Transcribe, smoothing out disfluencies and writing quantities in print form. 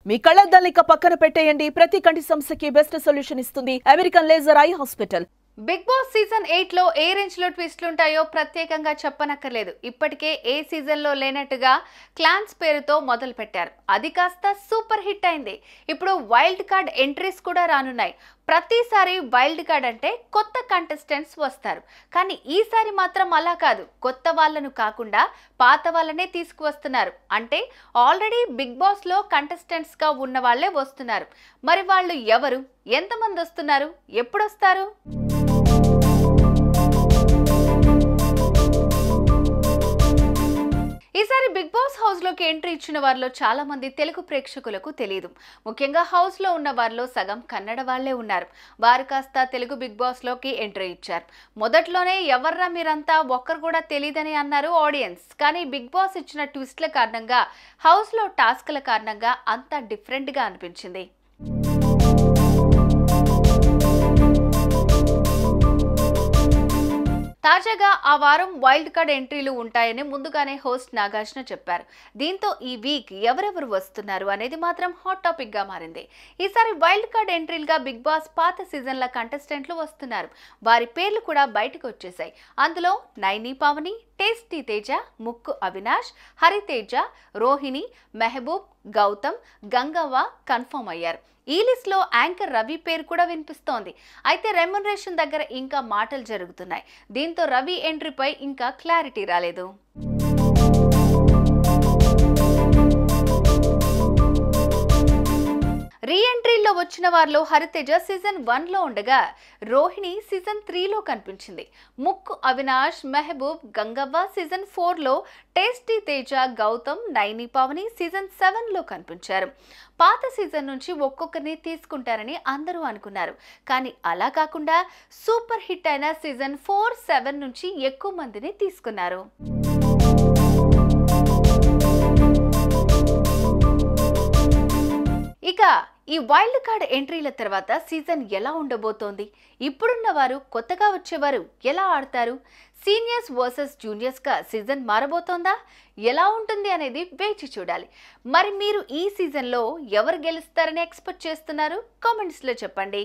మీ కళ్ళద్దాల్ని పక్కన పెట్టేయండి. ప్రతి కంటి సమస్యకి బెస్ట్ సొల్యూషన్ ఇస్తుంది American laser eye hospital. Big boss season 8 లో ఏ రేంజ్ లో ట్విస్ట్లు ఉంటాయో ప్రత్యేకంగా చెప్పనక్కర్లేదు. ఇప్పటికే ఏ సీజన్ లో లేనట్టుగా క్లాన్స్ పేరుతో మొదలు పెట్టారు. అది కాస్త సూపర్ హిట్ అయింది. ఇప్పుడు వైల్డ్ కార్డ్ ఎంట్రీస్ కూడా రానున్నాయి. ప్రతిసారి వైల్డ్ కార్డ్ అంటే కొత్త కంటెస్టెంట్స్ వస్తారు. కానీ ఈసారి మాత్రం అలా కాదు. కొత్త వాళ్ళను కాకుండా పాత వాళ్ళనే తీసుకువస్తున్నారు. అంటే ఆల్రెడీ బిగ్ బాస్ లో కంటెస్టెంట్స్ గా ఉన్న వాళ్ళే వస్తున్నారు. మరి వాళ్ళు ఎవరు, ఎంతమంది వస్తున్నారు, ఎప్పుడు వస్తారు? ఈసారి బిగ్ బాస్ హౌస్ లోకి ఎంట్రీ ఇచ్చిన వారిలో చాలా మంది తెలుగు ప్రేక్షకులకు తెలియదు. ముఖ్యంగా హౌస్ లో ఉన్న వారిలో సగం కన్నడ వాళ్లే ఉన్నారు. వారు కాస్త తెలుగు బిగ్ బాస్ లోకి ఎంట్రీ ఇచ్చారు. మొదట్లోనే ఎవర్రా మీరంతా, ఒక్కరు కూడా తెలియదని అన్నారు ఆడియన్స్. కానీ బిగ్ బాస్ ఇచ్చిన ట్విస్ట్ల కారణంగా, హౌస్ లో టాస్క్ల కారణంగా అంతా డిఫరెంట్ గా అనిపించింది. తాజాగా ఆ వారం వైల్డ్ కార్డ్ ఎంట్రీలు ఉంటాయని ముందుగానే హోస్ట్ నాగార్జున చెప్పారు. దీంతో ఈ వీక్ ఎవరెవరు వస్తున్నారు అనేది మాత్రం హాట్ టాపిక్ గా మారింది. ఈసారి వైల్డ్ కార్డ్ ఎంట్రీలుగా బిగ్ బాస్ పాత సీజన్ల కంటెస్టెంట్లు వస్తున్నారు. వారి పేర్లు కూడా బయటకు వచ్చేసాయి. అందులో నైని పావని, టేస్టీ తేజ, ముక్కు అవినాష్, హరితేజ, రోహిణి, మెహబూబ్, గౌతమ్, గంగవ్వ కన్ఫర్మ్ అయ్యారు. ఈ లిస్ట్ లో యాంకర్ రవి పేరు కూడా వినిపిస్తోంది. అయితే రెమ్యునరేషన్ దగ్గర ఇంకా మాటలు జరుగుతున్నాయి. దీంతో రవి ఎంట్రీపై ఇంకా క్లారిటీ రాలేదు. రీ ఎంట్రీలో వచ్చిన వారిలో హరితేజ సీజన్ 1 లో ఉండగా, రోహిణి సీజన్ 3 లో కనిపించింది. ముక్కు అవినాష్, మెహబూబ్, గంగవ్వ సీజన్ 4 లో, టేస్టీ తేజ, గౌతమ్, నైని పావని సీజన్ 7 లో కనిపించారు. పాత సీజన్ నుంచి ఒక్కొక్కరిని తీసుకుంటారని అందరూ అనుకున్నారు. కానీ అలా కాకుండా సూపర్ హిట్ అయిన సీజన్ 4, 7 నుంచి ఎక్కువ మందిని తీసుకున్నారు. ఇక ఈ వైల్డ్ కార్డ్ ఎంట్రీల తర్వాత సీజన్ ఎలా ఉండబోతోంది? ఇప్పుడున్న వారు, కొత్తగా వచ్చేవారు ఎలా ఆడతారు? సీనియర్స్ వర్సెస్ జూనియర్స్ గా సీజన్ మారబోతోందా? ఎలా ఉంటుంది అనేది వేచి చూడాలి. మరి మీరు ఈ సీజన్లో ఎవరు గెలుస్తారని ఎక్స్పెక్ట్ చేస్తున్నారు? కామెంట్స్లో చెప్పండి.